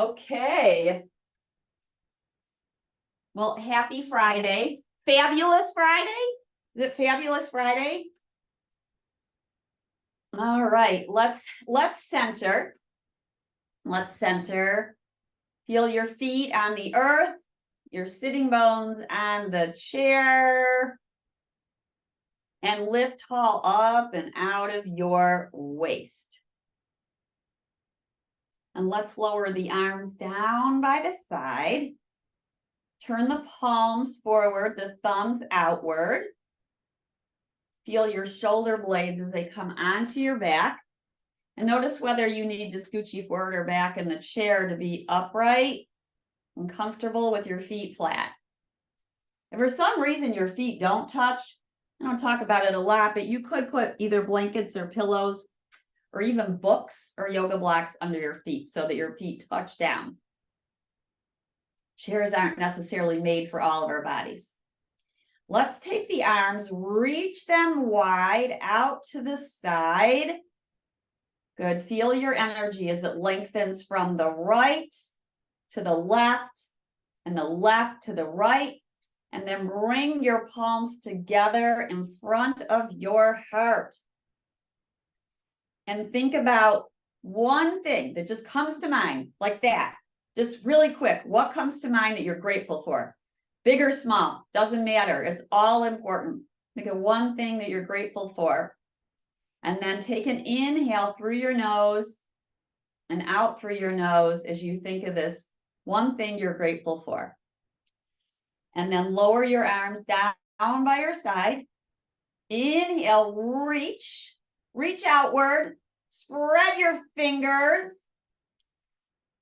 Okay. Well, happy Friday. Fabulous Friday? Is it Fabulous Friday? All right, let's center. Let's center. Feel your feet on the earth, your sitting bones on the chair. And lift tall up and out of your waist. And let's lower the arms down by the side. Turn the palms forward, the thumbs outward. Feel your shoulder blades as they come onto your back. And notice whether you need to scooch forward or back in the chair to be upright and comfortable with your feet flat. If for some reason your feet don't touch, I don't talk about it a lot, but you could put either blankets or pillows or even books or yoga blocks under your feet so that your feet touch down. Chairs aren't necessarily made for all of our bodies. Let's take the arms, reach them wide out to the side. Good. Feel your energy as it lengthens from the right to the left and the left to the right. And then bring your palms together in front of your heart. And think about one thing that just comes to mind like that. Just really quick, what comes to mind that you're grateful for? Big or small, doesn't matter. It's all important. Think of one thing that you're grateful for. And then take an inhale through your nose and out through your nose as you think of this one thing you're grateful for. And then lower your arms down by your side. Inhale, reach outward, spread your fingers.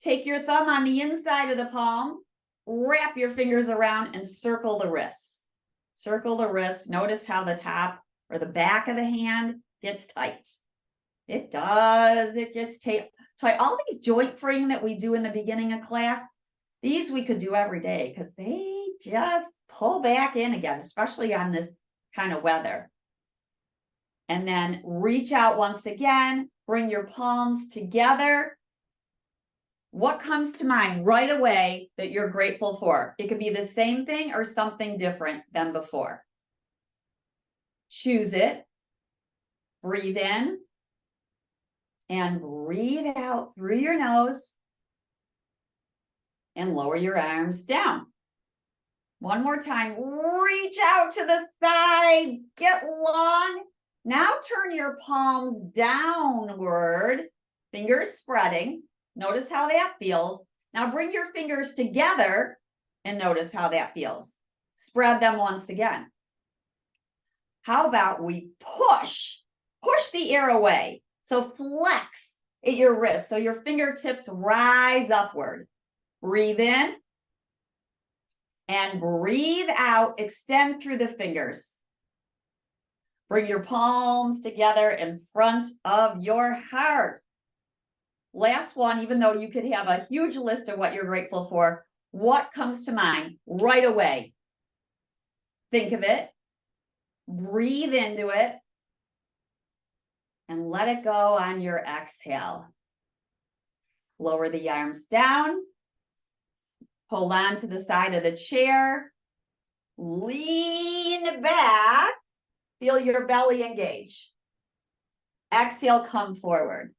Take your thumb on the inside of the palm, wrap your fingers around and circle the wrists. Circle the wrists. Notice how the top or the back of the hand gets tight. It does, it gets tight. All these joint freeing that we do in the beginning of class, these we could do every day because they just pull back in again, especially on this kind of weather. And then reach out once again, bring your palms together. What comes to mind right away that you're grateful for? It could be the same thing or something different than before. Choose it. Breathe in and breathe out through your nose. And lower your arms down. One more time, reach out to the side, get long. Now turn your palms downward, fingers spreading. Notice how that feels. Now bring your fingers together and notice how that feels. Spread them once again. How about we push the air away. So flex at your wrist so your fingertips rise upward. Breathe in and breathe out. Extend through the fingers. Bring your palms together in front of your heart. Last one, even though you could have a huge list of what you're grateful for, what comes to mind right away? Think of it. Breathe into it. And let it go on your exhale. Lower the arms down. Hold on to the side of the chair. Lean back. Feel your belly engage. Exhale, come forward.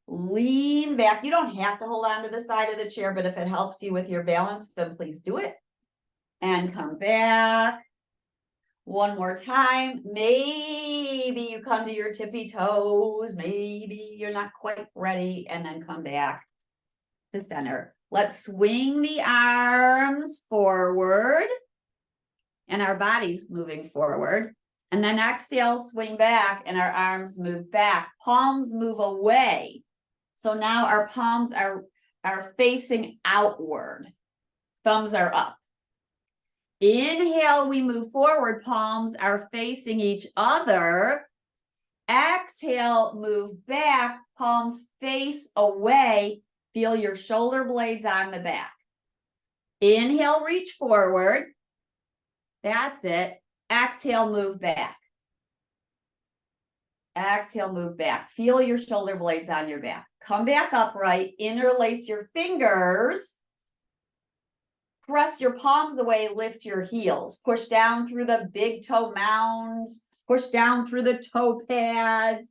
Lean back. You don't have to hold on to the side of the chair, but if it helps you with your balance, then please do it. And come back. One more time. Maybe you come to your tippy toes. Maybe you're not quite ready. And then come back to center. Let's swing the arms forward and our bodies moving forward. And then exhale, swing back and our arms move back. Palms move away. So now our palms are facing outward. Thumbs are up. Inhale, we move forward. Palms are facing each other. Exhale, move back. Palms face away. Feel your shoulder blades on the back. Inhale, reach forward. That's it. Exhale, move back. Exhale, move back. Feel your shoulder blades on your back. Come back upright, interlace your fingers. Press your palms away, lift your heels. Push down through the big toe mounds. Push down through the toe pads.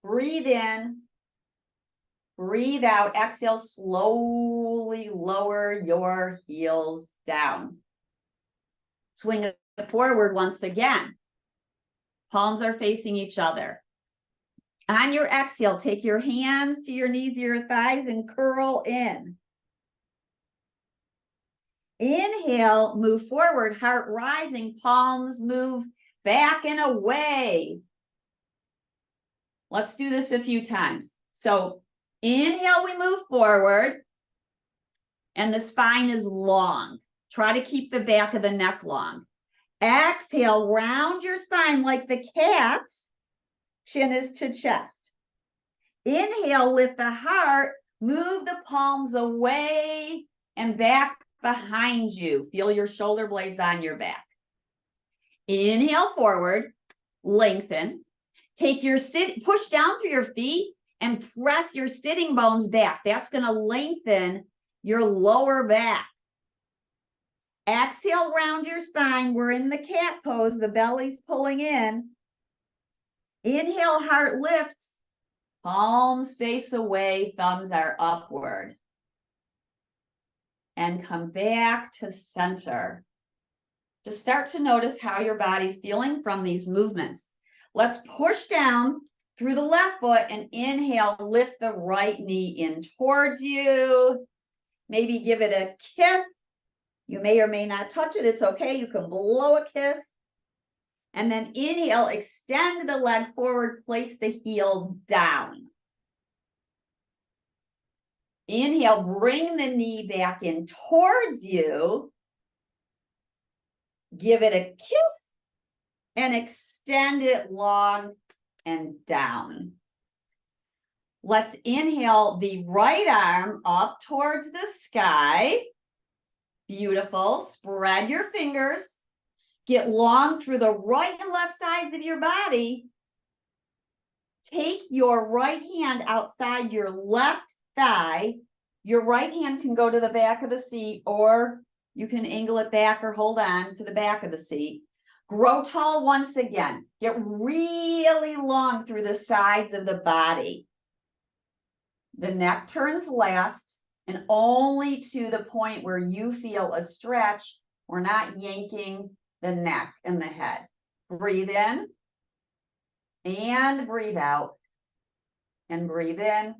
Breathe in. Breathe out. Exhale, slowly lower your heels down. Swing it forward once again. Palms are facing each other. On your exhale, take your hands to your knees, your thighs, and curl in. Inhale, move forward, heart rising, palms move back and away. Let's do this a few times. So inhale, we move forward, and the spine is long. Try to keep the back of the neck long. Exhale, round your spine like the cat. Chin is to chest. Inhale, lift the heart, move the palms away and back behind you. Feel your shoulder blades on your back. Inhale forward, lengthen. Take your push down through your feet and press your sitting bones back. That's going to lengthen your lower back. Exhale, round your spine. We're in the cat pose. The belly's pulling in. Inhale, heart lifts. Palms face away, thumbs are upward. And come back to center. Just start to notice how your body's feeling from these movements. Let's push down through the left foot and inhale, lift the right knee in towards you. Maybe give it a kiss. You may or may not touch it. It's okay. You can blow a kiss. And then inhale, extend the leg forward, place the heel down. Inhale, bring the knee back in towards you. Give it a kiss and extend it long and down. Let's inhale the right arm up towards the sky. Beautiful. Spread your fingers. Get long through the right and left sides of your body. Take your right hand outside your left thigh. Your right hand can go to the back of the seat, or you can angle it back or hold on to the back of the seat. Grow tall once again. Get really long through the sides of the body. The neck turns last, and only to the point where you feel a stretch. We're not yanking the neck and the head. Breathe in and breathe out, and breathe in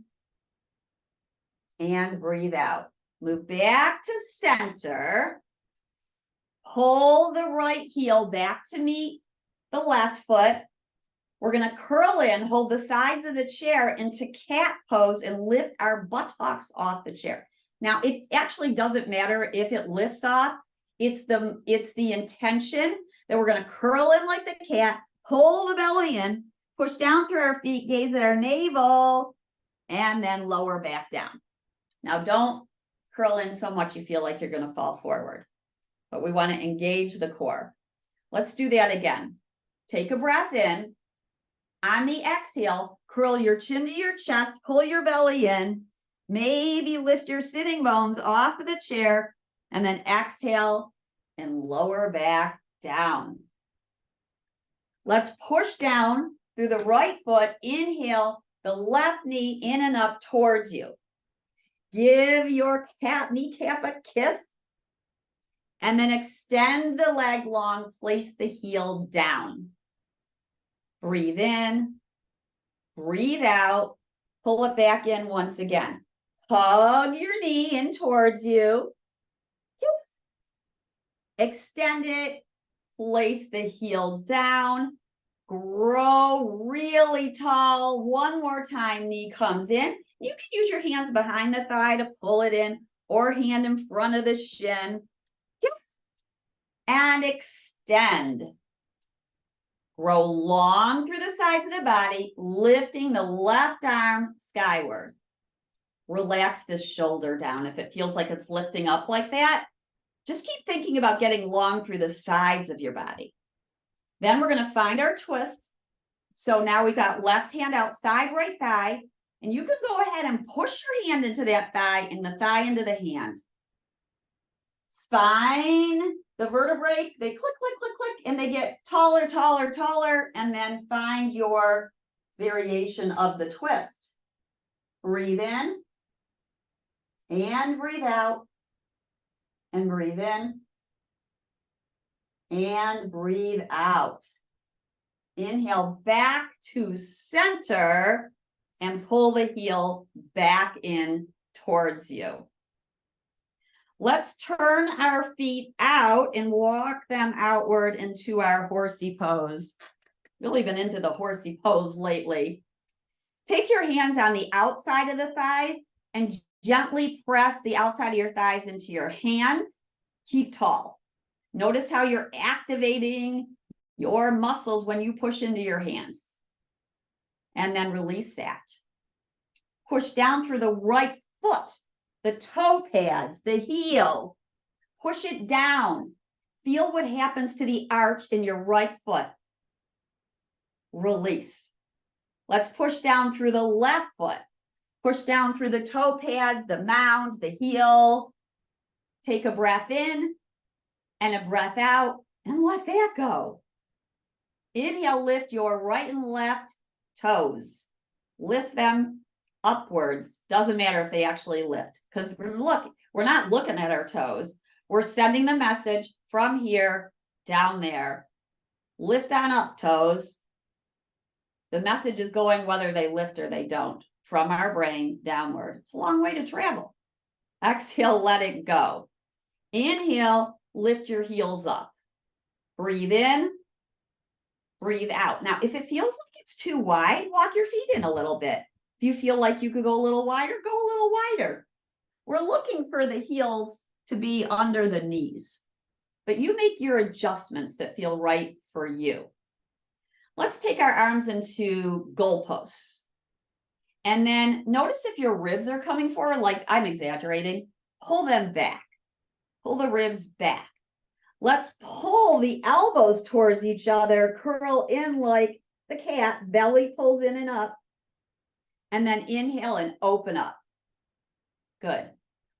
and breathe out. Move back to center. Pull the right heel back to meet the left foot. We're going to curl in, hold the sides of the chair into cat pose, and lift our buttocks off the chair. Now, it actually doesn't matter if it lifts off. It's the intention that we're going to curl in like the cat, pull the belly in, push down through our feet, gaze at our navel, and then lower back down. Now, don't curl in so much you feel like you're going to fall forward, but we want to engage the core. Let's do that again. Take a breath in. On the exhale, curl your chin to your chest, pull your belly in, maybe lift your sitting bones off of the chair, and then exhale and lower back down. Let's push down through the right foot. Inhale, the left knee in and up towards you. Give your kneecap a kiss, and then extend the leg long, place the heel down. Breathe in, breathe out, pull it back in once again. Hug your knee in towards you. Kiss. Extend it, place the heel down, grow really tall. One more time, knee comes in. You can use your hands behind the thigh to pull it in, or hand in front of the shin. Kiss. And extend. Grow long through the sides of the body, lifting the left arm skyward. Relax this shoulder down. If it feels like it's lifting up like that, just keep thinking about getting long through the sides of your body. Then we're going to find our twist. So now we got left hand outside right thigh, and you can go ahead and push your hand into that thigh and the thigh into the hand. Spine, the vertebrae, they click, click, click, click, and they get taller, taller, taller, and then find your variation of the twist. Breathe in and breathe out and breathe in and breathe out. Inhale back to center and pull the heel back in towards you. Let's turn our feet out and walk them outward into our horsey pose. Really been into the horsey pose lately. Take your hands on the outside of the thighs and gently press the outside of your thighs into your hands. Keep tall. Notice how you're activating your muscles when you push into your hands. And then release that. Push down through the right foot, the toe pads, the heel. Push it down. Feel what happens to the arch in your right foot. Release. Let's push down through the left foot. Push down through the toe pads, the mound, the heel. Take a breath in and a breath out and let that go. Inhale, lift your right and left toes. Lift them upwards. Doesn't matter if they actually lift, because we're not looking at our toes. We're sending the message from here down there. Lift on up, toes. The message is going whether they lift or they don't, from our brain downward. It's a long way to travel. Exhale, let it go. Inhale, lift your heels up. Breathe in, breathe out. Now, if it feels like it's too wide, walk your feet in a little bit. If you feel like you could go a little wider, go a little wider. We're looking for the heels to be under the knees, but you make your adjustments that feel right for you. Let's take our arms into goalposts. And then notice if your ribs are coming forward, like I'm exaggerating, pull them back. Pull the ribs back. Let's pull the elbows towards each other, curl in like the cat, belly pulls in and up. And then inhale and open up. Good.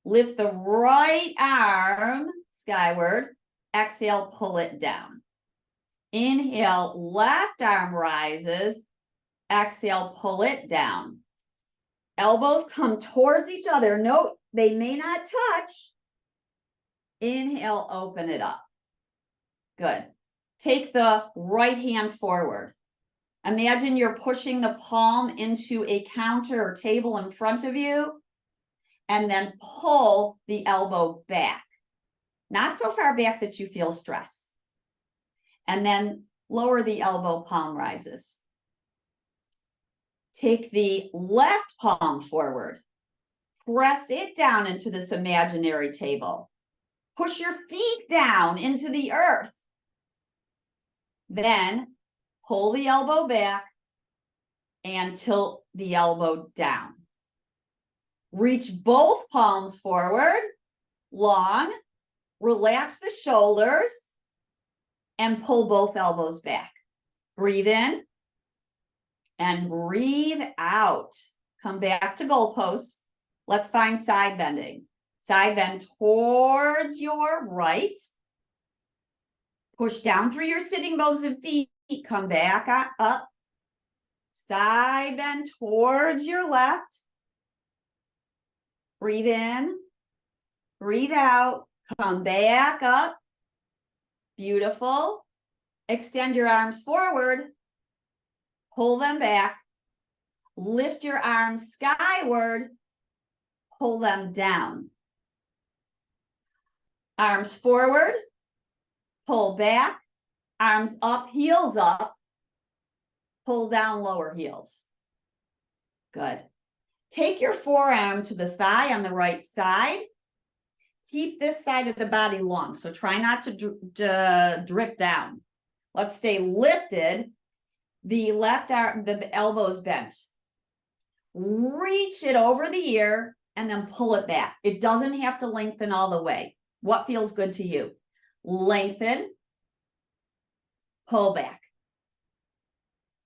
Lift the right arm skyward. Exhale, pull it down. Inhale, left arm rises. Exhale, pull it down. Elbows come towards each other. Note, they may not touch. Inhale, open it up. Good. Take the right hand forward. Imagine you're pushing the palm into a counter or table in front of you, and then pull the elbow back. Not so far back that you feel stress. And then lower the elbow, palm rises. Take the left palm forward. Press it down into this imaginary table. Push your feet down into the earth. Then pull the elbow back and tilt the elbow down. Reach both palms forward, long, relax the shoulders, and pull both elbows back. Breathe in and breathe out. Come back to goalposts. Let's find side bending. Side bend towards your right. Push down through your sitting bones and feet. Come back up. Side bend towards your left. Breathe in. Breathe out. Come back up. Beautiful. Extend your arms forward. Pull them back. Lift your arms skyward. Pull them down. Arms forward. Pull back. Arms up, heels up. Pull down, lower heels. Good. Take your forearm to the thigh on the right side. Keep this side of the body long, so try not to drip down. Let's stay lifted. The left arm, the elbows bent. Reach it over the ear and then pull it back. It doesn't have to lengthen all the way. What feels good to you? Lengthen. Pull back.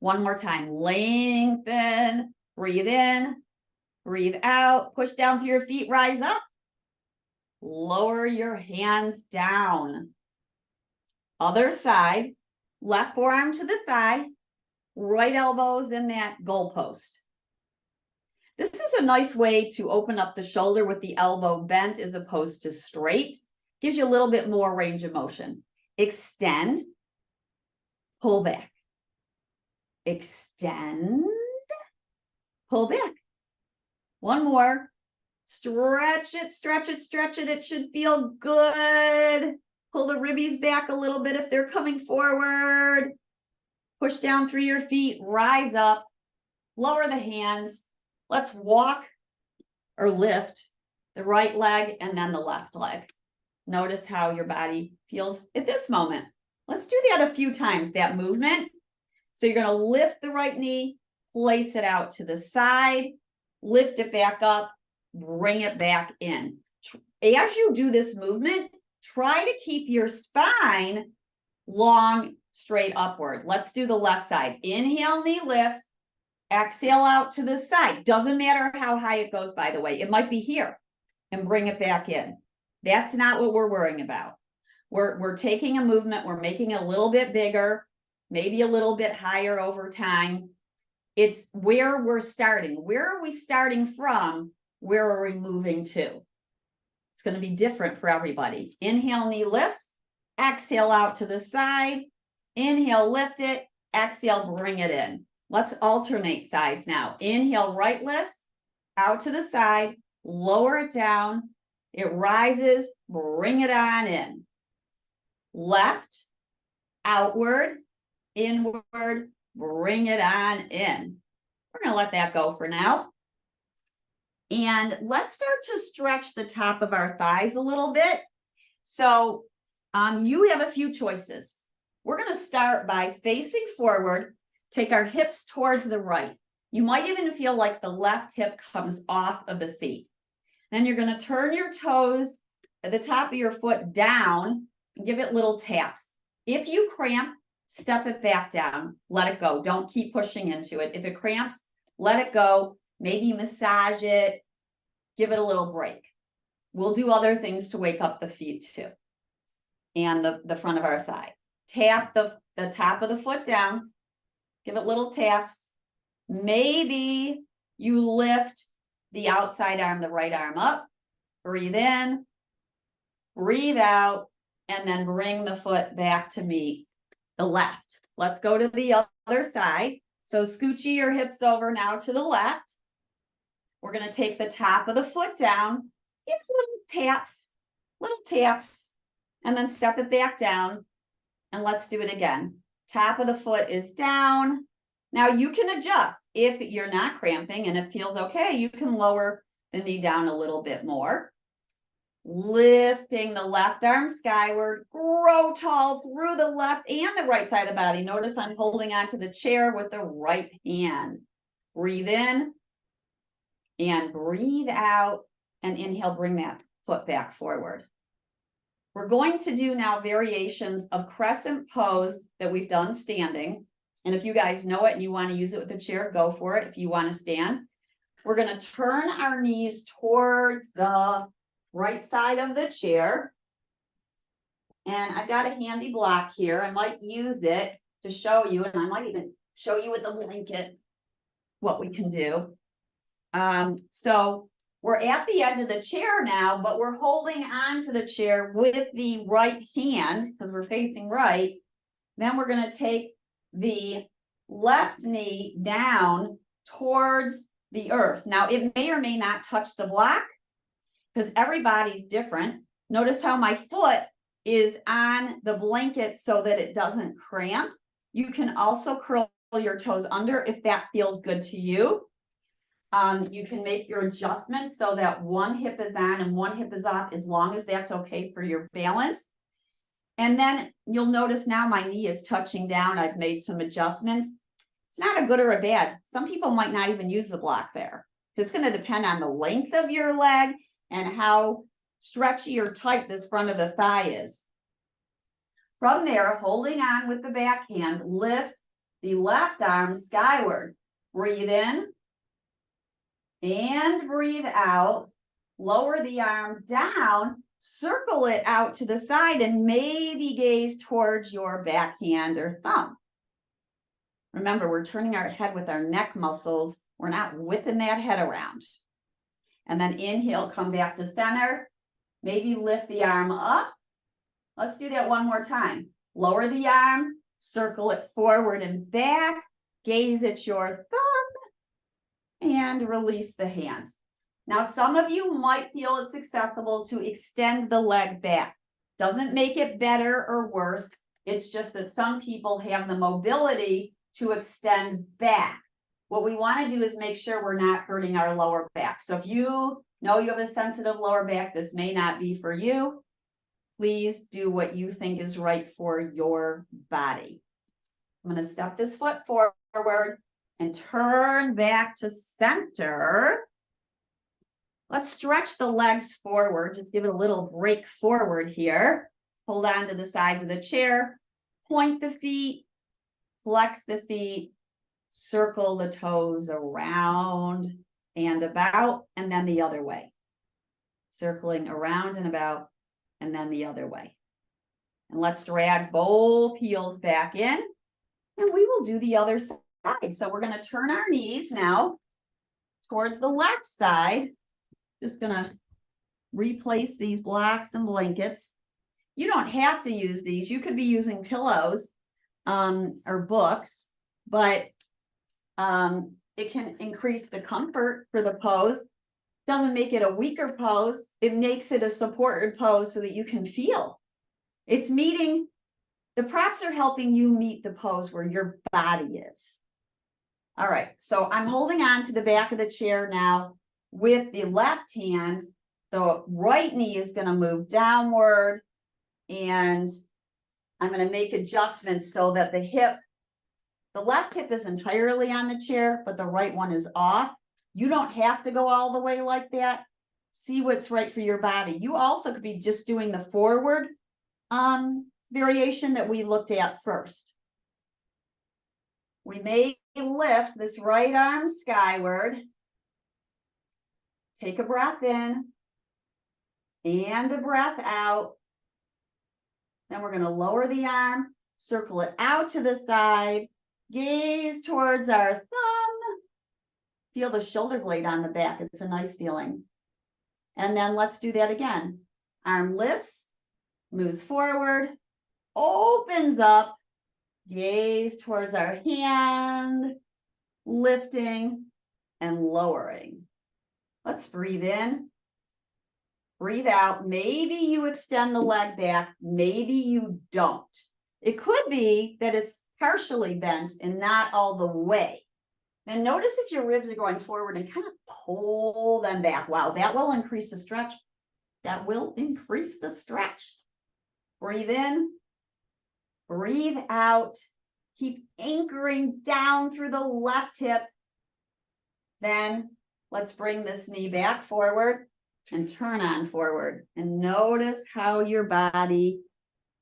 One more time, lengthen, breathe in, breathe out, push down through your feet, rise up, lower your hands down. Other side, left forearm to the thigh, right elbows in that goalpost. This is a nice way to open up the shoulder with the elbow bent as opposed to straight. Gives you a little bit more range of motion. Extend, pull back. Extend, pull back. One more. Stretch it, stretch it, stretch it. It should feel good. Pull the ribbies back a little bit if they're coming forward. Push down through your feet, rise up, lower the hands. Let's walk or lift the right leg and then the left leg. Notice how your body feels at this moment. Let's do that a few times, that movement. So you're going to lift the right knee, place it out to the side, lift it back up, bring it back in. As you do this movement, try to keep your spine long, straight upward. Let's do the left side. Inhale, knee lifts. Exhale out to the side. Doesn't matter how high it goes, by the way. It might be here. And bring it back in. That's not what we're worrying about. We're taking a movement. We're making it a little bit bigger, maybe a little bit higher over time. It's where we're starting. Where are we starting from? Where are we moving to? It's going to be different for everybody. Inhale, knee lifts. Exhale out to the side. Inhale, lift it. Exhale, bring it in. Let's alternate sides now. Inhale, right lifts, out to the side, lower it down. It rises, bring it on in. Left, outward, inward, bring it on in. We're going to let that go for now. And let's start to stretch the top of our thighs a little bit. So you have a few choices. We're going to start by facing forward. Take our hips towards the right. You might even feel like the left hip comes off of the seat. Then you're going to turn your toes at the top of your foot down and give it little taps. If you cramp, step it back down. Let it go. Don't keep pushing into it. If it cramps, let it go. Maybe massage it. Give it a little break. We'll do other things to wake up the feet too. And the front of our thigh. Tap the top of the foot down. Give it little taps. Maybe you lift the outside arm, the right arm up. Breathe in, breathe out, and then bring the foot back to meet the left. Let's go to the other side. So scoochie your hips over now to the left. We're going to take the top of the foot down. Give little taps, and then step it back down. And let's do it again. Top of the foot is down. Now you can adjust. If you're not cramping and it feels okay, you can lower the knee down a little bit more. Lifting the left arm skyward. Grow tall through the left and the right side of the body. Notice I'm holding onto the chair with the right hand. Breathe in and breathe out. And inhale, bring that foot back forward. We're going to do now variations of crescent pose that we've done standing. And if you guys know it and you want to use it with the chair, go for it if you want to stand. We're going to turn our knees towards the right side of the chair. And I've got a handy block here. I might use it to show you, and I might even show you with the blanket what we can do. So we're at the end of the chair now, but we're holding on to the chair with the right hand because we're facing right. Then we're going to take the left knee down towards the earth. Now, it may or may not touch the block because everybody's different. Notice how my foot is on the blanket so that it doesn't cramp. You can also curl your toes under if that feels good to you. You can make your adjustments so that one hip is on and one hip is off, as long as that's okay for your balance. And then you'll notice now my knee is touching down. I've made some adjustments. It's not a good or a bad. Some people might not even use the block there. It's going to depend on the length of your leg and how stretchy or tight this front of the thigh is. From there, holding on with the back hand, lift the left arm skyward. Breathe in and breathe out. Lower the arm down, circle it out to the side, and maybe gaze towards your backhand or thumb. Remember, we're turning our head with our neck muscles. We're not whipping that head around. And then inhale, come back to center. Maybe lift the arm up. Let's do that one more time. Lower the arm, circle it forward and back, gaze at your thumb, and release the hand. Now, some of you might feel it's accessible to extend the leg back. Doesn't make it better or worse. It's just that some people have the mobility to extend back. What we want to do is make sure we're not hurting our lower back. So if you know you have a sensitive lower back, this may not be for you. Please do what you think is right for your body. I'm going to step this foot forward and turn back to center. Let's stretch the legs forward. Just give it a little break forward here. Hold on to the sides of the chair. Point the feet. Flex the feet. Circle the toes around and about, and then the other way. Circling around and about, and then the other way. And let's drag both heels back in, and we will do the other side. So we're going to turn our knees now towards the left side. Just going to replace these blocks and blankets. You don't have to use these. You could be using pillows or books, but it can increase the comfort for the pose. Doesn't make it a weaker pose. It makes it a supported pose so that you can feel. It's meeting, the props are helping you meet the pose where your body is. All right, so I'm holding on to the back of the chair now with the left hand. The right knee is going to move downward, and I'm going to make adjustments so that the left hip is entirely on the chair, but the right one is off. You don't have to go all the way like that. See what's right for your body. You also could be just doing the forward variation that we looked at first. We may lift this right arm skyward. Take a breath in and a breath out. Then we're going to lower the arm, circle it out to the side, gaze towards our thumb. Feel the shoulder blade on the back. It's a nice feeling. And then let's do that again. Arm lifts, moves forward, opens up, gaze towards our hand, lifting and lowering. Let's breathe in, breathe out. Maybe you extend the leg back, maybe you don't. It could be that it's partially bent and not all the way. And notice if your ribs are going forward and kind of pull them back. Wow, that will increase the stretch. That will increase the stretch. Breathe in, breathe out. Keep anchoring down through the left hip. Then let's bring this knee back forward and turn on forward. And notice how your body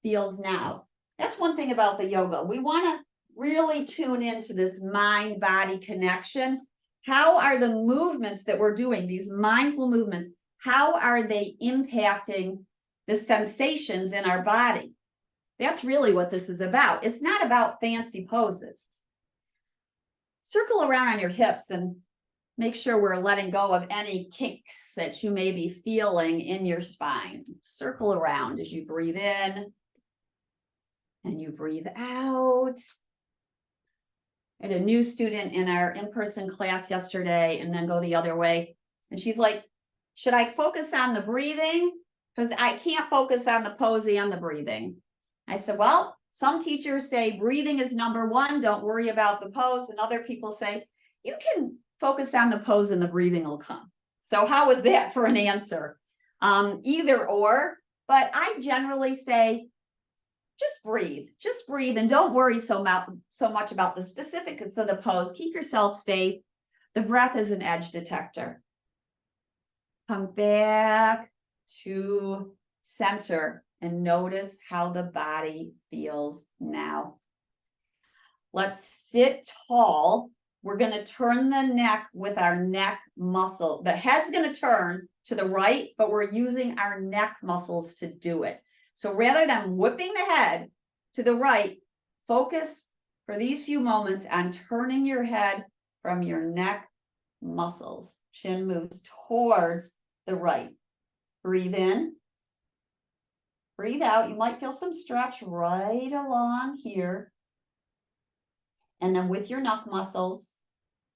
feels now. That's one thing about the yoga. We want to really tune into this mind-body connection. How are the movements that we're doing, these mindful movements, how are they impacting the sensations in our body? That's really what this is about. It's not about fancy poses. Circle around on your hips and make sure we're letting go of any kinks that you may be feeling in your spine. Circle around as you breathe in and you breathe out. I had a new student in our in-person class yesterday and then go the other way. And she's like, should I focus on the breathing? Because I can't focus on the pose and the breathing. I said, well, some teachers say breathing is number one. Don't worry about the pose. And other people say, you can focus on the pose and the breathing will come. So how is that for an answer? Either or, but I generally say, just breathe and don't worry so much about the specifics of the pose. Keep yourself safe. The breath is an edge detector. Come back to center and notice how the body feels now. Let's sit tall. We're going to turn the neck with our neck muscle. The head's going to turn to the right, but we're using our neck muscles to do it. So rather than whipping the head to the right, focus for these few moments on turning your head from your neck muscles. Chin moves towards the right. Breathe in. Breathe out. You might feel some stretch right along here. And then with your neck muscles,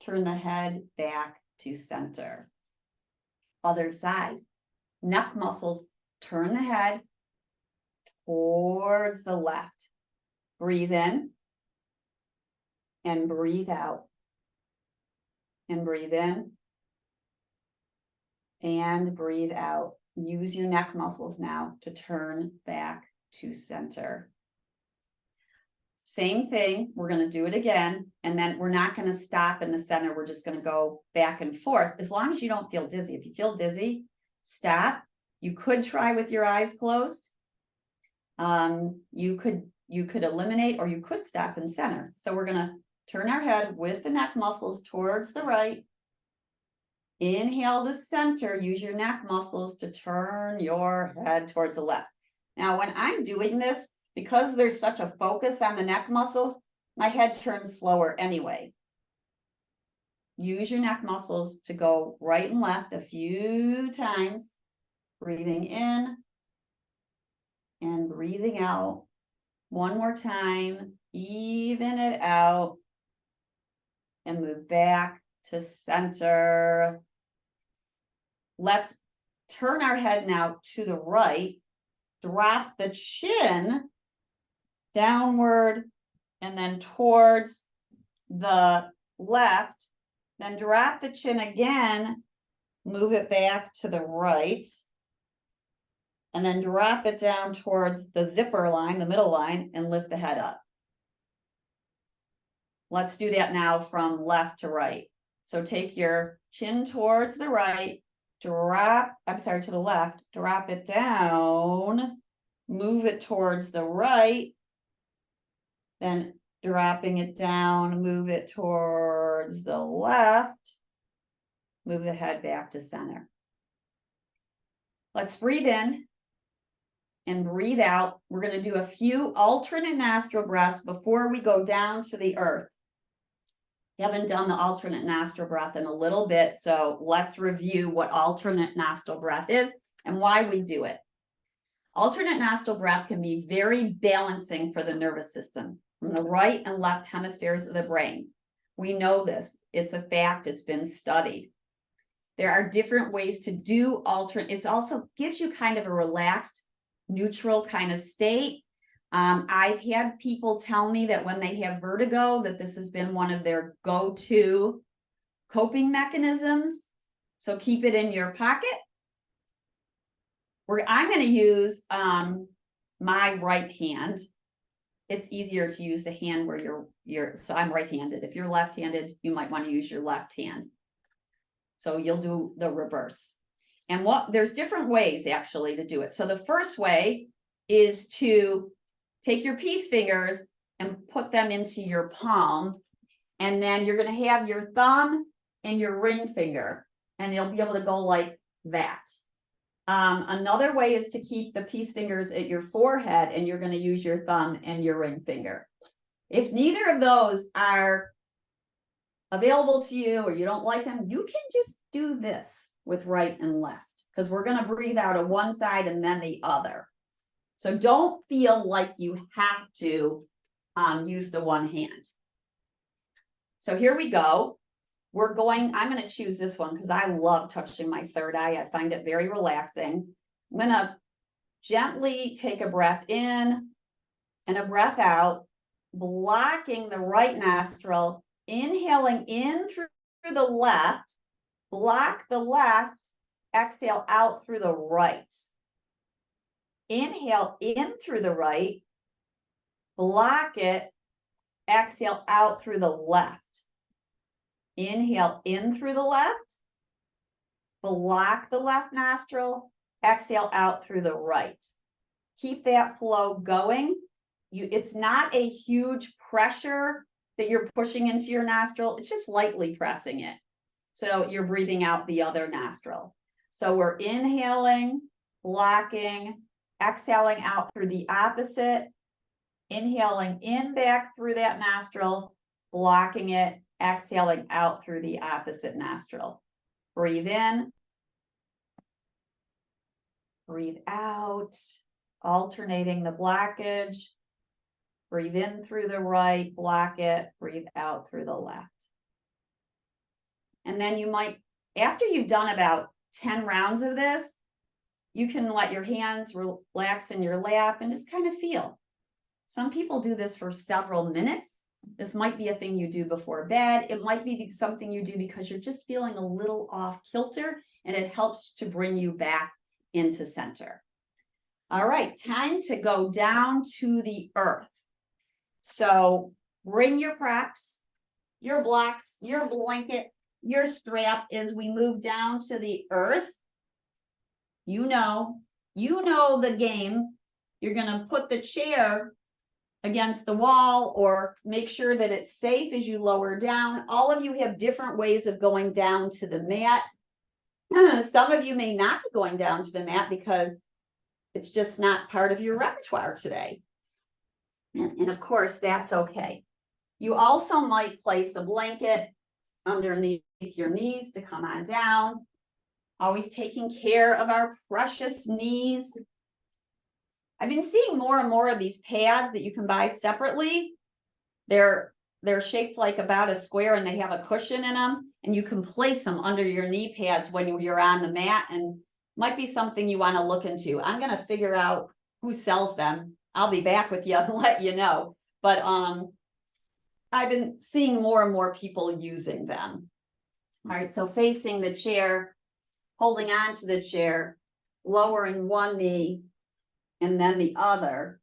turn the head back to center. Other side. Neck muscles, turn the head towards the left. Breathe in. And breathe out. And breathe in. And breathe out. Use your neck muscles now to turn back to center. Same thing, we're going to do it again, and then we're not going to stop in the center. We're just going to go back and forth as long as you don't feel dizzy. If you feel dizzy, stop. You could try with your eyes closed. You could eliminate, or you could stop in center. So we're going to turn our head with the neck muscles towards the right. Inhale to center. Use your neck muscles to turn your head towards the left. Now, when I'm doing this, because there's such a focus on the neck muscles, my head turns slower anyway. Use your neck muscles to go right and left a few times. Breathing in and breathing out. One more time. Even it out. And move back to center. Let's turn our head now to the right. Drop the chin downward and then towards the left. Then drop the chin again, move it back to the right. And then drop it down towards the zipper line, the middle line, and lift the head up. Let's do that now from left to right. So take your chin towards the right, to the left, drop it down, move it towards the right, then dropping it down, move it towards the left, move the head back to center. Let's breathe in and breathe out. We're going to do a few alternate nostril breaths before we go down to the earth. We haven't done the alternate nostril breath in a little bit, so let's review what alternate nostril breath is and why we do it. Alternate nostril breath can be very balancing for the nervous system from the right and left hemispheres of the brain. We know this. It's a fact. It's been studied. There are different ways to do alternate. It also gives you kind of a relaxed, neutral kind of state. I've had people tell me that when they have vertigo, that this has been one of their go-to coping mechanisms. So keep it in your pocket. I'm going to use my right hand. It's easier to use the hand where so I'm right-handed. If you're left-handed, you might want to use your left hand. So you'll do the reverse. And there's different ways actually to do it. So the first way is to take your peace fingers and put them into your palm. And then you're going to have your thumb and your ring finger, and you'll be able to go like that. Another way is to keep the peace fingers at your forehead, and you're going to use your thumb and your ring finger. If neither of those are available to you or you don't like them, you can just do this with right and left, because we're going to breathe out of one side and then the other. So don't feel like you have to use the one hand. So here we go. I'm going to choose this one because I love touching my third eye. I find it very relaxing. I'm going to gently take a breath in and a breath out, blocking the right nostril, inhaling in through the left, block the left, exhale out through the right. Inhale in through the right, block it, exhale out through the left. Inhale in through the left, block the left nostril, exhale out through the right. Keep that flow going. It's not a huge pressure that you're pushing into your nostril, it's just lightly pressing it. So you're breathing out the other nostril. So we're inhaling, blocking, exhaling out through the opposite, inhaling in back through that nostril, blocking it, exhaling out through the opposite nostril. Breathe in, breathe out, alternating the blockage. Breathe in through the right, block it, breathe out through the left. And then you might, after you've done about 10 rounds of this, you can let your hands relax in your lap and just kind of feel. Some people do this for several minutes. This might be a thing you do before bed. It might be something you do because you're just feeling a little off kilter, and it helps to bring you back into center. All right, time to go down to the earth. So bring your props, your blocks, your blanket, your strap as we move down to the earth. You know the game. You're going to put the chair against the wall or make sure that it's safe as you lower down. All of you have different ways of going down to the mat. Some of you may not be going down to the mat because it's just not part of your repertoire today. And of course, that's okay. You also might place a blanket underneath your knees to come on down. Always taking care of our precious knees. I've been seeing more and more of these pads that you can buy separately. They're shaped like about a square and they have a cushion in them, and you can place them under your knee pads when you're on the mat, and might be something you want to look into. I'm going to figure out who sells them. I'll be back with you and let you know. But I've been seeing more and more people using them. All right, so facing the chair, holding on to the chair, lowering one knee and then the other.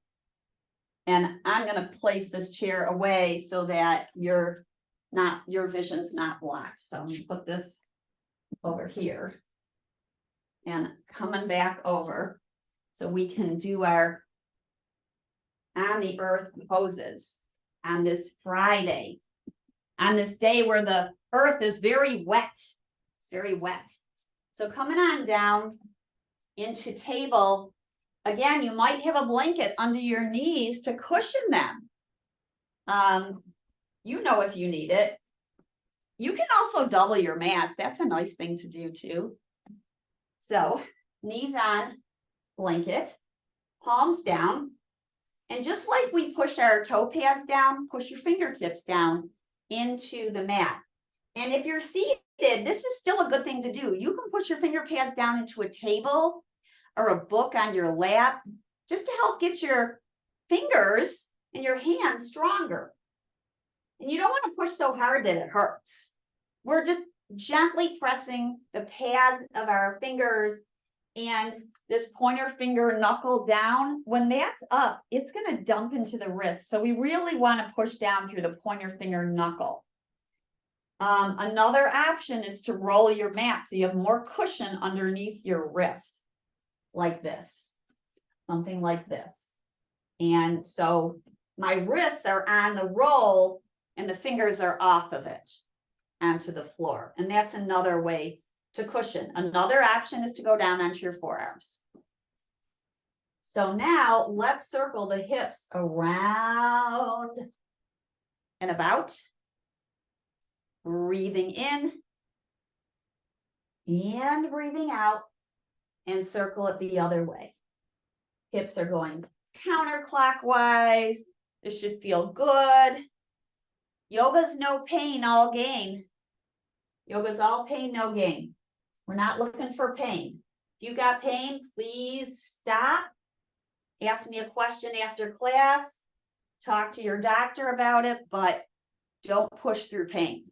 And I'm going to place this chair away so that your vision's not blocked. So I'm going to put this over here and coming back over so we can do our on the earth poses on this Friday, on this day where the earth is very wet. It's very wet. So coming on down into table, again, you might have a blanket under your knees to cushion them. If you need it. You can also double your mats. That's a nice thing to do too. So knees on, blanket, palms down. And just like we push our toe pads down, push your fingertips down into the mat. And if you're seated, this is still a good thing to do. You can push your finger pads down into a table or a book on your lap, just to help get your fingers and your hands stronger. And you don't want to push so hard that it hurts. We're just gently pressing the pad of our fingers and this pointer finger knuckle down. When that's up, it's going to dump into the wrist. So we really want to push down through the pointer finger knuckle. Another option is to roll your mat so you have more cushion underneath your wrist, like this, something like this. And so my wrists are on the roll and the fingers are off of it onto the floor. And that's another way to cushion. Another option is to go down onto your forearms. So now let's circle the hips around and about. Breathing in and breathing out, and circle it the other way. Hips are going counterclockwise. This should feel good. Yoga's no pain, all gain. Yoga's all pain, no gain. We're not looking for pain. If you got pain, please stop. Ask me a question after class. Talk to your doctor about it, but don't push through pain.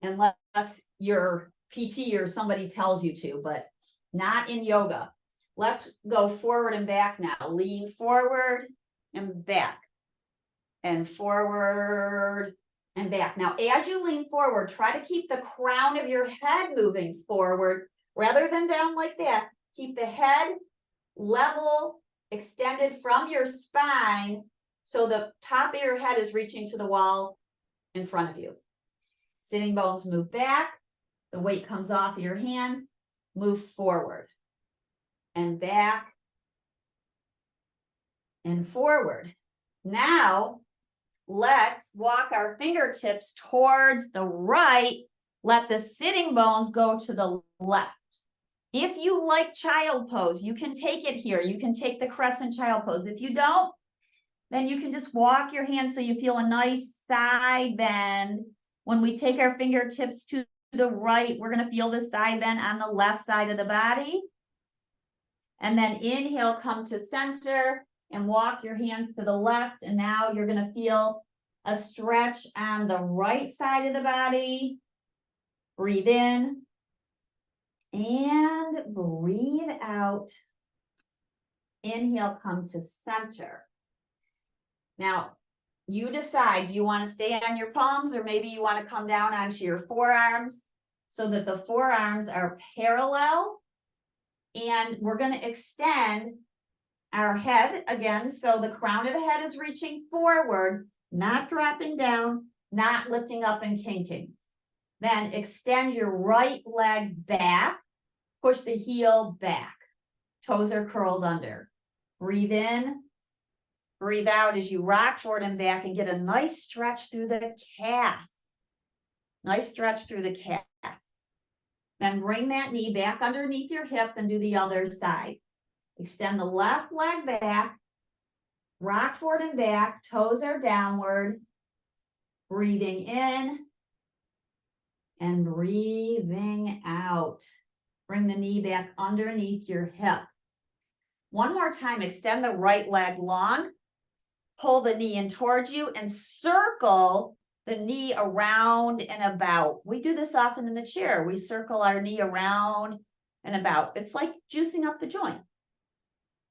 Unless your PT or somebody tells you to, but not in yoga. Let's go forward and back now. Lean forward and back. And forward and back. Now, as you lean forward, try to keep the crown of your head moving forward rather than down like that. Keep the head level, extended from your spine, So the top of your head is reaching to the wall in front of you. Sitting bones move back. The weight comes off of your hands. Move forward and back and forward. Now, let's walk our fingertips towards the right. Let the sitting bones go to the left. If you like child pose, you can take it here. You can take the crescent child pose. If you don't, then you can just walk your hands so you feel a nice side bend. When we take our fingertips to the right, we're going to feel the side bend on the left side of the body. And then inhale, come to center and walk your hands to the left. And now you're going to feel a stretch on the right side of the body. Breathe in and breathe out. Inhale, come to center. Now, you decide, do you want to stay on your palms or maybe you want to come down onto your forearms so that the forearms are parallel. And we're going to extend our head again. So the crown of the head is reaching forward, not dropping down, not lifting up and kinking. Then extend your right leg back, push the heel back. Toes are curled under. Breathe in, breathe out as you rock forward and back and get a nice stretch through the calf. Nice stretch through the calf. Then bring that knee back underneath your hip and do the other side. Extend the left leg back, rock forward and back, toes are downward. Breathing in and breathing out. Bring the knee back underneath your hip. One more time, extend the right leg long, pull the knee in towards you and circle the knee around and about. We do this often in the chair. We circle our knee around and about. It's like juicing up the joint.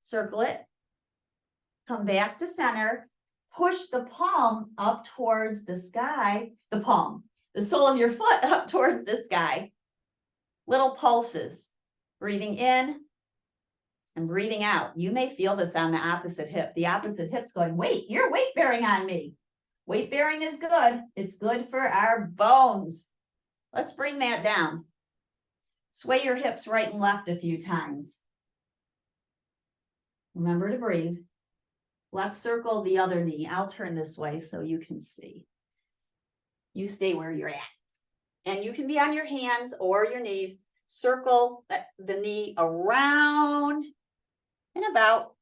Circle it, come back to center, push the palm up towards the sky, the sole of your foot up towards the sky. Little pulses, breathing in and breathing out. You may feel this on the opposite hip. The opposite hip's going, wait, you're weight bearing on me. Weight bearing is good. It's good for our bones. Let's bring that down. Sway your hips right and left a few times. Remember to breathe. Let's circle the other knee. I'll turn this way so you can see. You stay where you're at. And you can be on your hands or your knees. Circle the knee around and about.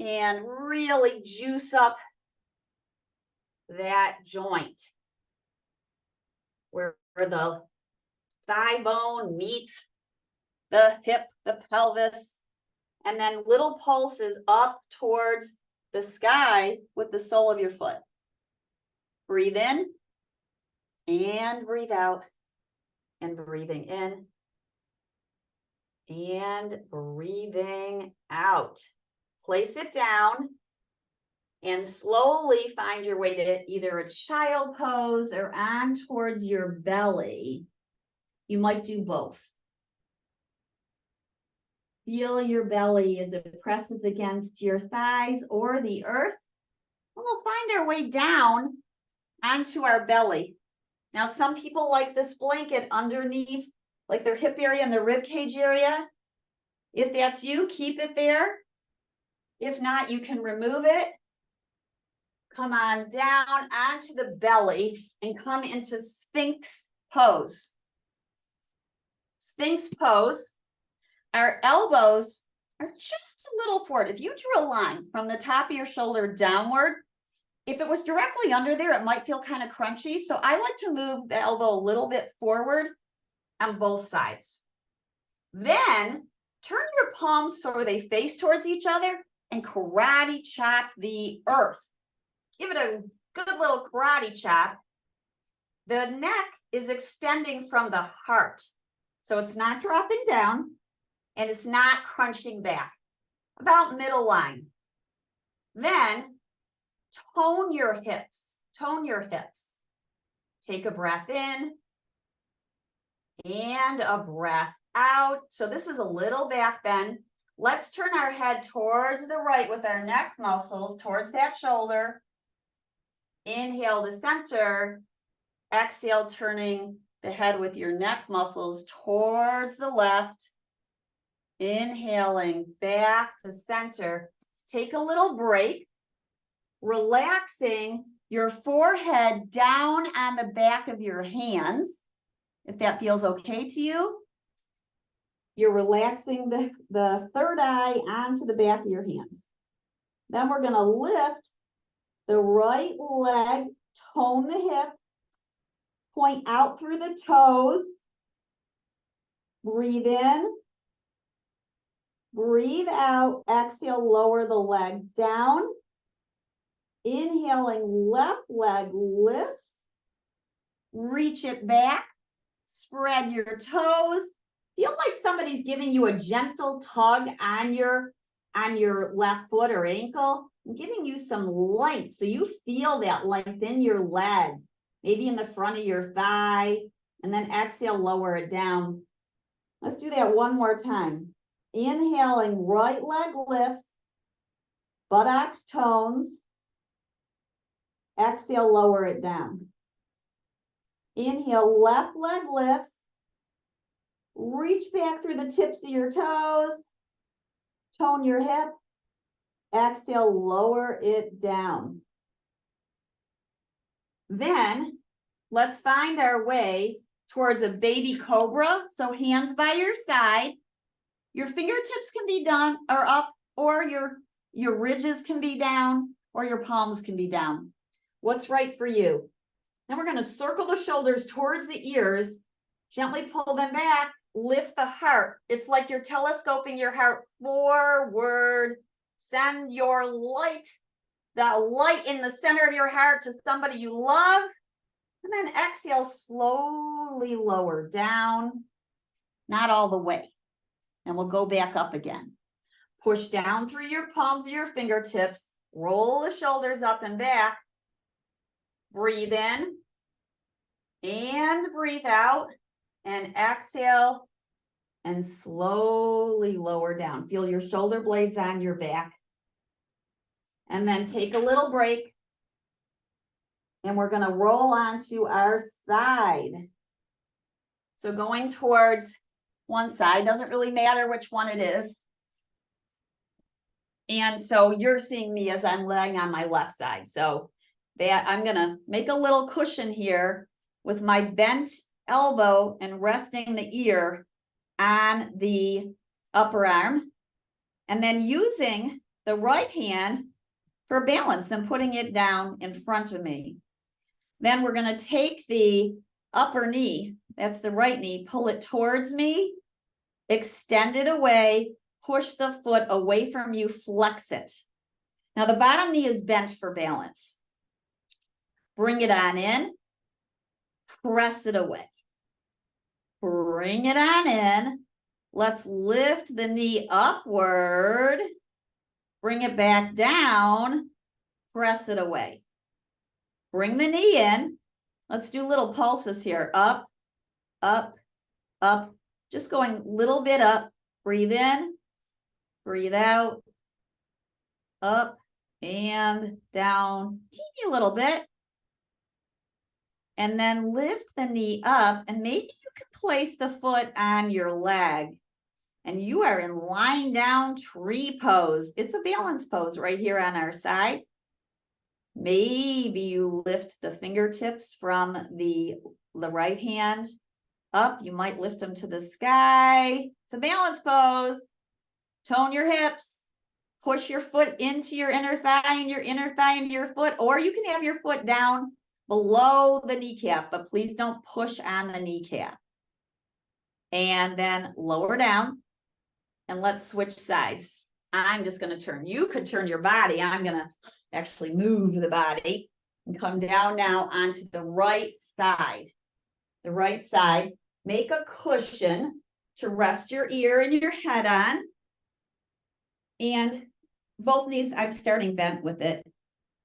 And really juice up that joint where the thigh bone meets the hip, the pelvis, and then little pulses up towards the sky with the sole of your foot. Breathe in and breathe out and breathing in and breathing out. Place it down and slowly find your way to either a child pose or on towards your belly. You might do both. Feel your belly as it presses against your thighs or the earth. And we'll find our way down onto our belly. Now, some people like this blanket underneath, like their hip area and their rib cage area. If that's you, keep it there. If not, you can remove it. Come on down onto the belly and come into Sphinx pose. Sphinx pose. Our elbows are just a little forward. If you drew a line from the top of your shoulder downward, if it was directly under there, it might feel kind of crunchy. So I like to move the elbow a little bit forward on both sides. Then turn your palms so they face towards each other and karate chop the earth. Give it a good little karate chop. The neck is extending from the heart. So it's not dropping down and it's not crunching back. About middle line. Then tone your hips. Tone your hips. Take a breath in and a breath out. So this is a little back bend. Let's turn our head towards the right with our neck muscles, towards that shoulder. Inhale to center. Exhale, turning the head with your neck muscles towards the left. Inhaling back to center. Take a little break, relaxing your forehead down on the back of your hands, if that feels okay to you. You're relaxing the third eye onto the back of your hands. Then we're going to lift the right leg, tone the hip, point out through the toes. Breathe in. Breathe out. Exhale, lower the leg down. Inhaling, left leg lifts. Reach it back. Spread your toes. Feel like somebody's giving you a gentle tug on your left foot or ankle, and giving you some length. So you feel that length in your leg, maybe in the front of your thigh, and then exhale, lower it down. Let's do that one more time. Inhaling, right leg lifts, buttocks tones. Exhale, lower it down. Inhale, left leg lifts. Reach back through the tips of your toes. Tone your hip. Exhale, lower it down. Then let's find our way towards a baby cobra. So hands by your side. Your fingertips can be down or up, or your ridges can be down, or your palms can be down. What's right for you? Then we're going to circle the shoulders towards the ears. Gently pull them back. Lift the heart. It's like you're telescoping your heart forward. Send your light, that light in the center of your heart, to somebody you love. And then exhale, slowly lower down. Not all the way. And we'll go back up again. Push down through your palms of your fingertips. Roll the shoulders up and back. Breathe in. And breathe out. And exhale. And slowly lower down. Feel your shoulder blades on your back. And then take a little break. And we're going to roll onto our side. So going towards one side, doesn't really matter which one it is. And so you're seeing me as I'm laying on my left side. So that I'm going to make a little cushion here with my bent elbow and resting the ear on the upper arm. And then using the right hand for balance and putting it down in front of me. Then we're going to take the upper knee, that's the right knee, pull it towards me, extend it away, push the foot away from you, flex it. Now the bottom knee is bent for balance. Bring it on in, press it away. Bring it on in. Let's lift the knee upward. Bring it back down, press it away. Bring the knee in. Let's do little pulses here. Up, up, up. Just going a little bit up. Breathe in, breathe out, up and down, teeny little bit. And then lift the knee up, and maybe you can place the foot on your leg. And you are in lying down tree pose. It's a balance pose right here on our side. Maybe you lift the fingertips from the right hand up. You might lift them to the sky. It's a balance pose. Tone your hips. Push your foot into your inner thigh and your inner thigh into your foot. Or you can have your foot down below the kneecap, but please don't push on the kneecap. And then lower down. And let's switch sides. I'm just going to turn. You could turn your body. I'm going to actually move the body and come down now onto the right side. The right side. Make a cushion to rest your ear and your head on. And both knees, I'm starting bent with it.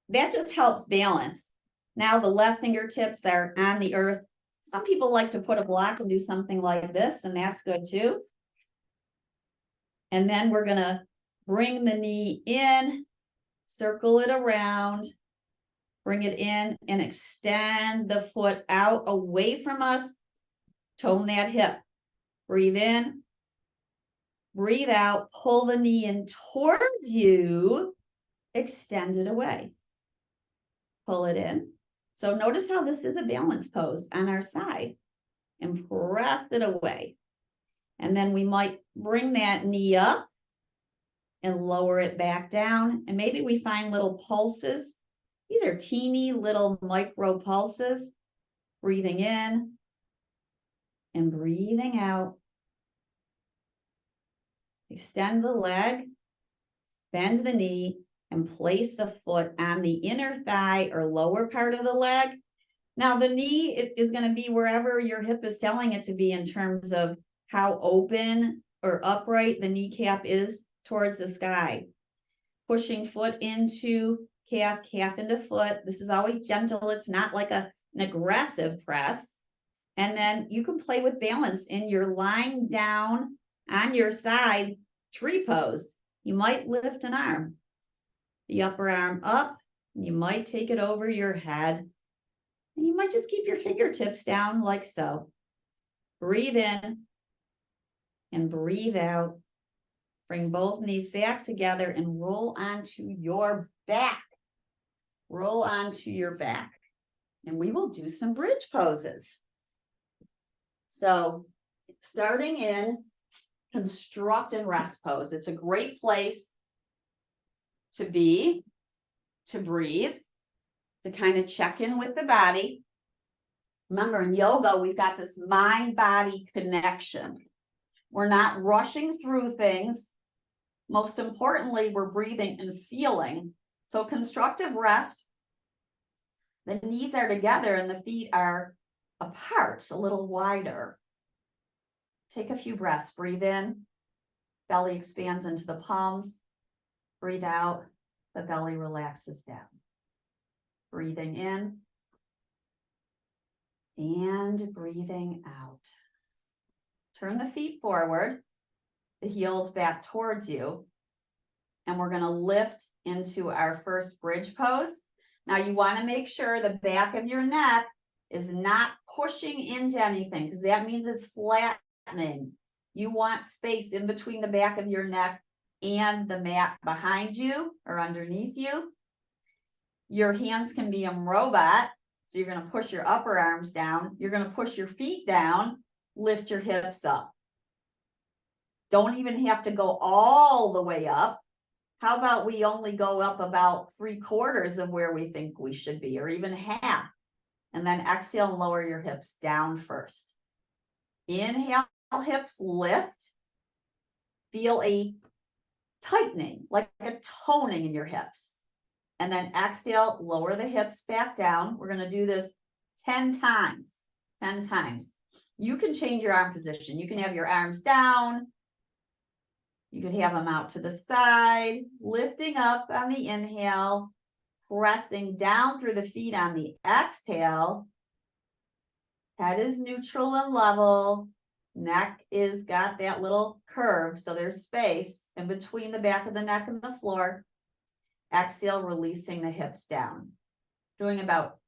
That just helps balance. Now the left fingertips are on the earth. Some people like to put a block and do something like this, and that's good too. And then we're gonna bring the knee in, circle it around, bring it in and extend the foot out away from us. Tone that hip. Breathe in, breathe out, pull the knee in towards you, extend it away. Pull it in. So notice how this is a balance pose on our side, and press it away. And then we might bring that knee up and lower it back down. And maybe we find little pulses. These are teeny little micro pulses. Breathing in and breathing out. Extend the leg, bend the knee, and place the foot on the inner thigh or lower part of the leg. Now the knee is going to be wherever your hip is telling it to be in terms of how open or upright the kneecap is towards the sky. Pushing foot into calf, calf into foot. This is always gentle. It's not like an aggressive press. And then you can play with balance in your lying down on your side tree pose. You might lift an arm, the upper arm up. You might take it over your head. And you might just keep your fingertips down like so. Breathe in and breathe out. Bring both knees back together and roll onto your back. Roll onto your back. And we will do some bridge poses. So starting in construct and rest pose. It's a great place to be, to breathe, to kind of check in with the body. Remember, in yoga, we've got this mind-body connection. We're not rushing through things. Most importantly, we're breathing and feeling. So constructive rest, the knees are together and the feet are apart, a little wider. Take a few breaths. Breathe in, belly expands into the palms. Breathe out, the belly relaxes down. Breathing in and breathing out. Turn the feet forward, the heels back towards you, and we're going to lift into our first bridge pose. Now you want to make sure the back of your neck is not pushing into anything, because that means it's flattening. You want space in between the back of your neck and the mat behind you or underneath you. Your hands can be a robot. So you're going to push your upper arms down. You're going to push your feet down, lift your hips up. Don't even have to go all the way up. How about we only go up about 3/4 of where we think we should be, or even half. And then exhale and lower your hips down first. Inhale, hips lift. Feel a tightening, like a toning in your hips. And then exhale, lower the hips back down. We're going to do this 10 times. 10 times. You can change your arm position. You can have your arms down. You could have them out to the side, lifting up on the inhale, pressing down through the feet on the exhale. Head is neutral and level. Neck is got that little curve, so there's space in between the back of the neck and the floor. Exhale, releasing the hips down. Doing about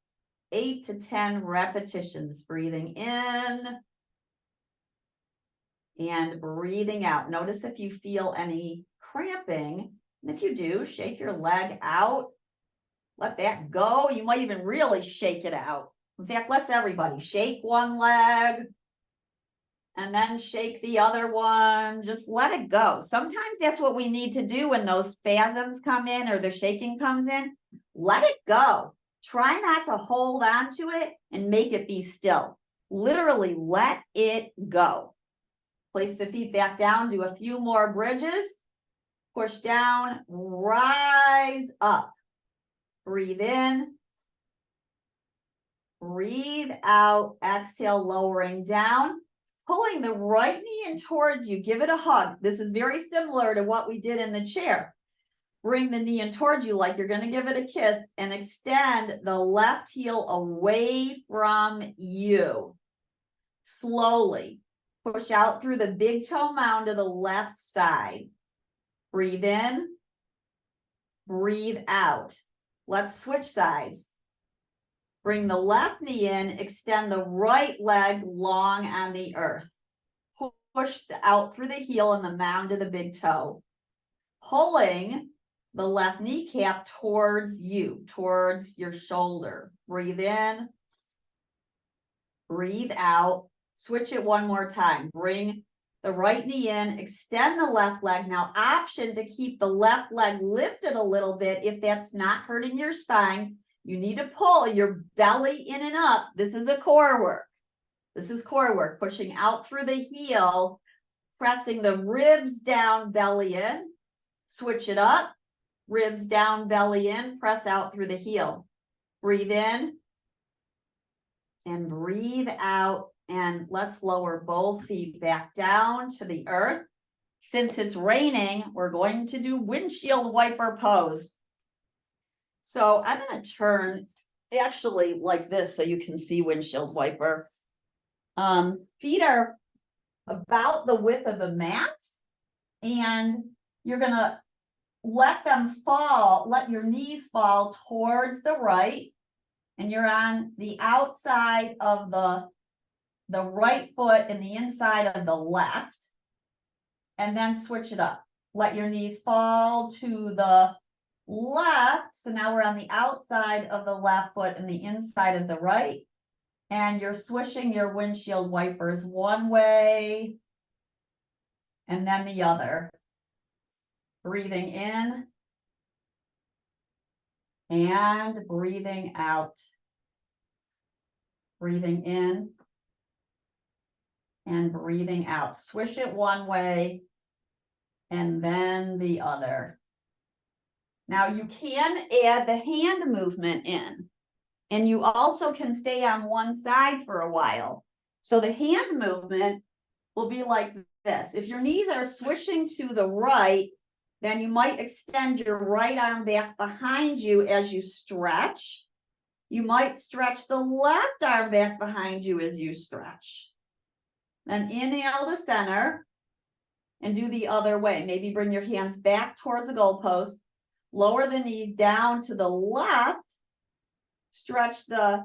8 to 10 repetitions. Breathing in and breathing out. Notice if you feel any cramping. And if you do, shake your leg out. Let that go. You might even really shake it out. In fact, let's everybody shake one leg and then shake the other one. Just let it go. Sometimes that's what we need to do when those spasms come in or the shaking comes in. Let it go. Try not to hold on to it and make it be still. Literally let it go. Place the feet back down. Do a few more bridges. Push down. Rise up. Breathe in. Breathe out. Exhale, lowering down. Pulling the right knee in towards you. Give it a hug. This is very similar to what we did in the chair. Bring the knee in towards you like you're going to give it a kiss and extend the left heel away from you. Slowly Push out through the big toe mound to the left side. Breathe in. Breathe out. Let's switch sides. Bring the left knee in, extend the right leg long on the earth. Push out through the heel and the mound to the big toe. Pulling the left kneecap towards you, towards your shoulder. Breathe in. Breathe out. Switch it one more time. Bring the right knee in, extend the left leg. Now, option to keep the left leg lifted a little bit if that's not hurting your spine. You need to pull your belly in and up. This is a core work. This is core work, pushing out through the heel, pressing the ribs down, belly in. Switch it up, ribs down, belly in, press out through the heel. Breathe in and breathe out. And let's lower both feet back down to the earth. Since it's raining, we're going to do windshield wiper pose. So I'm going to turn actually like this so you can see windshield wiper. Feet are about the width of the mat, and you're going to let them fall, let your knees fall towards the right, and you're on the outside of the right foot and the inside of the left, and then switch it up. Let your knees fall to the left. So now we're on the outside of the left foot and the inside of the right, and you're swishing your windshield wipers one way and then the other. Breathing in and breathing out. Breathing in and breathing out. Swish it one way and then the other. Now you can add the hand movement in, and you also can stay on one side for a while. So the hand movement will be like this. If your knees are swishing to the right, then you might extend your right arm back behind you as you stretch. You might stretch the left arm back behind you as you stretch. Then inhale to center and do the other way. Maybe bring your hands back towards the goalpost. Lower the knees down to the left. Stretch the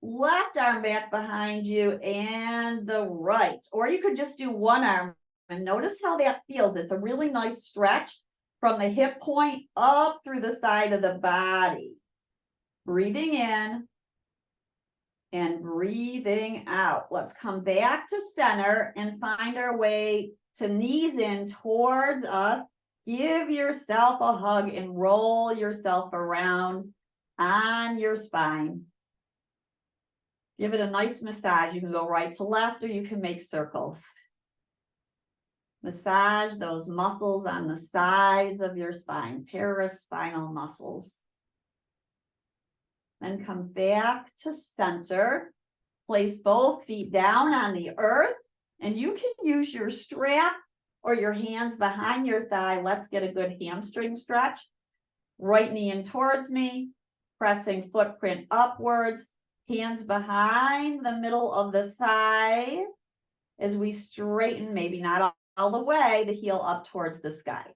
left arm back behind you and the right. Or you could just do one arm and notice how that feels. It's a really nice stretch from the hip point up through the side of the body. Breathing in and breathing out. Let's come back to center and find our way to knees in towards us. Give yourself a hug and roll yourself around on your spine. Give it a nice massage. You can go right to left or you can make circles. Massage those muscles on the sides of your spine, paraspinal muscles. Then come back to center. Place both feet down on the earth, and you can use your strap or your hands behind your thigh. Let's get a good hamstring stretch. Right knee in towards me, pressing footprint upwards, hands behind the middle of the thigh as we straighten, maybe not all the way, the heel up towards the sky.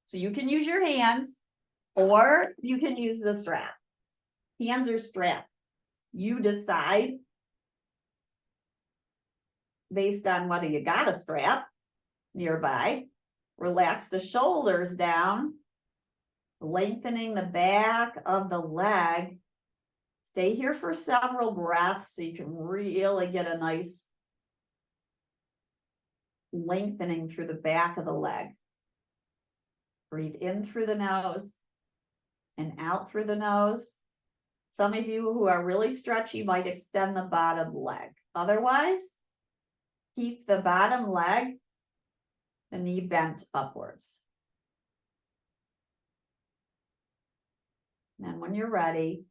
So you can use your hands or you can use the strap. Hands or strap. You decide based on whether you got a strap nearby. Relax the shoulders down, lengthening the back of the leg. Stay here for several breaths so you can really get a nice lengthening through the back of the leg. Breathe in through the nose and out through the nose. Some of you who are really stretchy might extend the bottom leg. Otherwise, keep the bottom leg, the knee bent upwards. And when you're ready,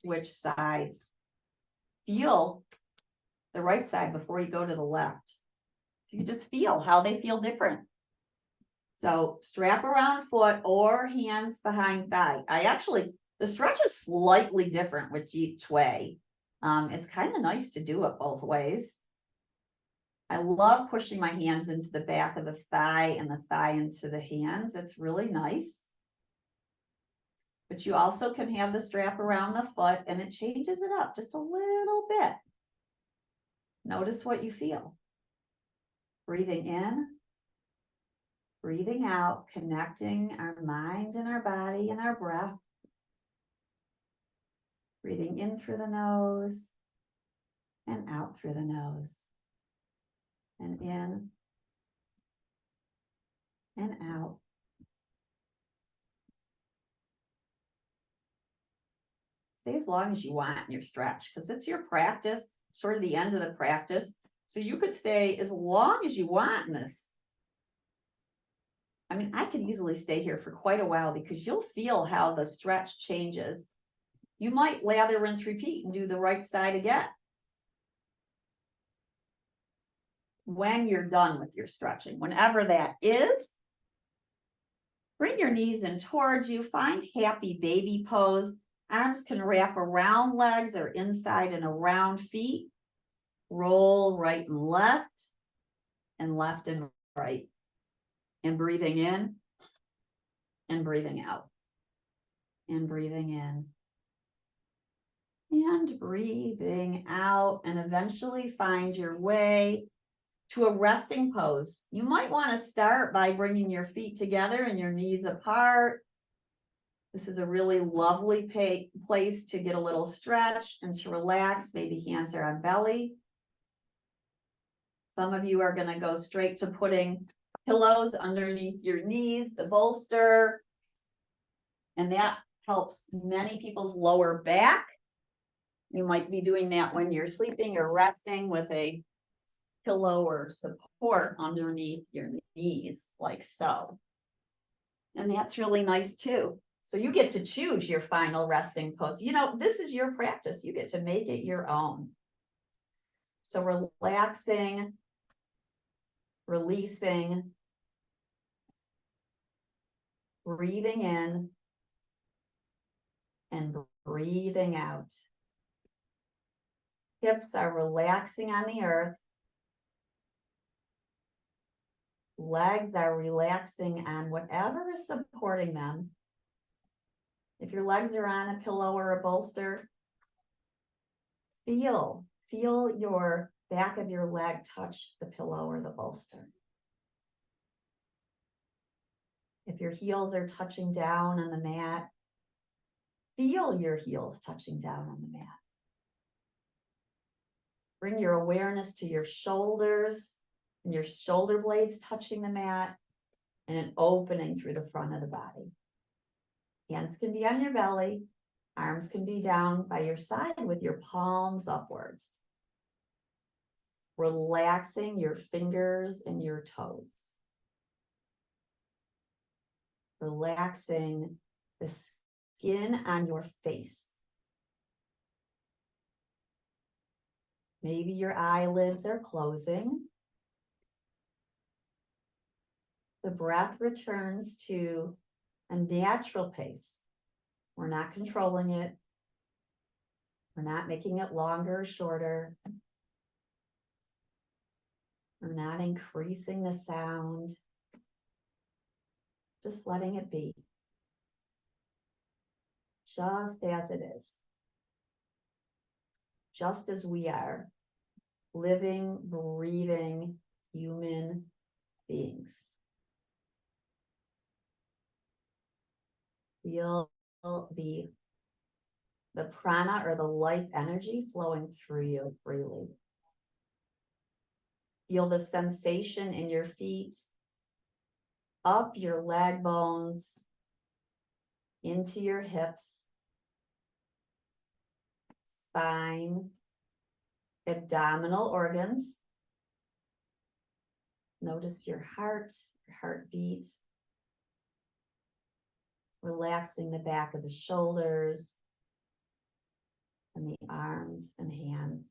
switch sides. Feel the right side before you go to the left. So you just feel how they feel different. So strap around foot or hands behind thigh. The stretch is slightly different with each way. It's kind of nice to do it both ways. I love pushing my hands into the back of the thigh and the thigh into the hands. It's really nice. But you also can have the strap around the foot and it changes it up just a little bit. Notice what you feel. Breathing in, breathing out, connecting our mind and our body and our breath. Breathing in through the nose and out through the nose. And in and out. Stay as long as you want in your stretch because it's your practice, sort of the end of the practice. So you could stay as long as you want in this. I mean, I could easily stay here for quite a while because you'll feel how the stretch changes. You might lather, rinse, repeat and do the right side again. When you're done with your stretching, whenever that is, bring your knees in towards you. Find happy baby pose. Arms can wrap around legs or inside and around feet. Roll right and left and right. And breathing in and breathing out. And breathing in and breathing out. And eventually find your way to a resting pose. You might want to start by bringing your feet together and your knees apart. This is a really lovely place to get a little stretch and to relax. Maybe hands are on belly. Some of you are going to go straight to putting pillows underneath your knees, the bolster. And that helps many people's lower back. You might be doing that when you're sleeping or resting with a pillow or support underneath your knees, like so. And that's really nice too. So you get to choose your final resting pose. You know, this is your practice. You get to make it your own. So relaxing, releasing, breathing in, and breathing out. Hips are relaxing on the earth. Legs are relaxing on whatever is supporting them. If your legs are on a pillow or a bolster, feel your back of your leg touch the pillow or the bolster. If your heels are touching down on the mat, feel your heels touching down on the mat. Bring your awareness to your shoulders and your shoulder blades touching the mat and an opening through the front of the body. Hands can be on your belly. Arms can be down by your side with your palms upwards. Relaxing your fingers and your toes. Relaxing the skin on your face. Maybe your eyelids are closing. The breath returns to a natural pace. We're not controlling it. We're not making it longer or shorter. We're not increasing the sound. Just letting it be. Just as it is. Just as we are. Living, breathing human beings. Feel the prana or the life energy flowing through you freely. Feel the sensation in your feet, up your leg bones, into your hips, spine, abdominal organs. Notice your heart, your heartbeat. Relaxing the back of the shoulders and the arms and hands.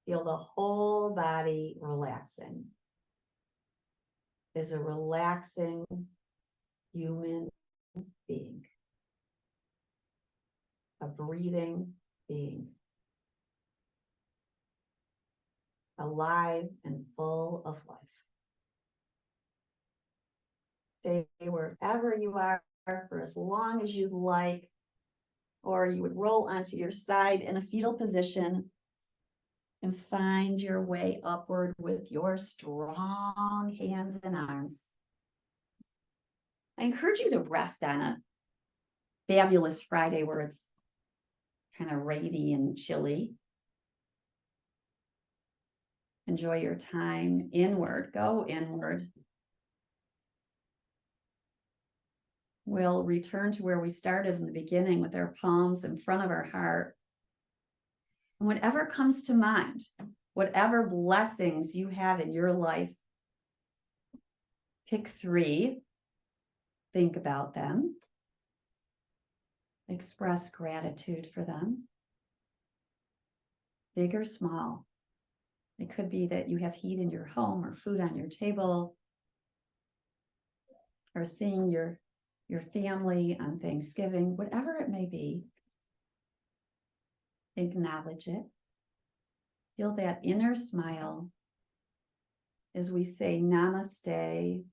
Feel the whole body relaxing. Is a relaxing human being. A breathing being. alive and full of life. Stay wherever you are for as long as you'd like, or you would roll onto your side in a fetal position and find your way upward with your strong hands and arms. I encourage you to rest on a fabulous Friday where it's kind of rainy and chilly. Enjoy your time inward, go inward. We'll return to where we started in the beginning with our palms in front of our heart. And whatever comes to mind, whatever blessings you have in your life, pick 3, think about them, express gratitude for them, big or small. It could be that you have heat in your home or food on your table, or seeing your family on Thanksgiving, whatever it may be. Acknowledge it. Feel that inner smile as we say namaste.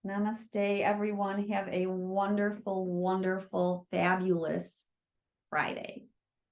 Namaste, everyone. Have a wonderful, wonderful, fabulous Friday.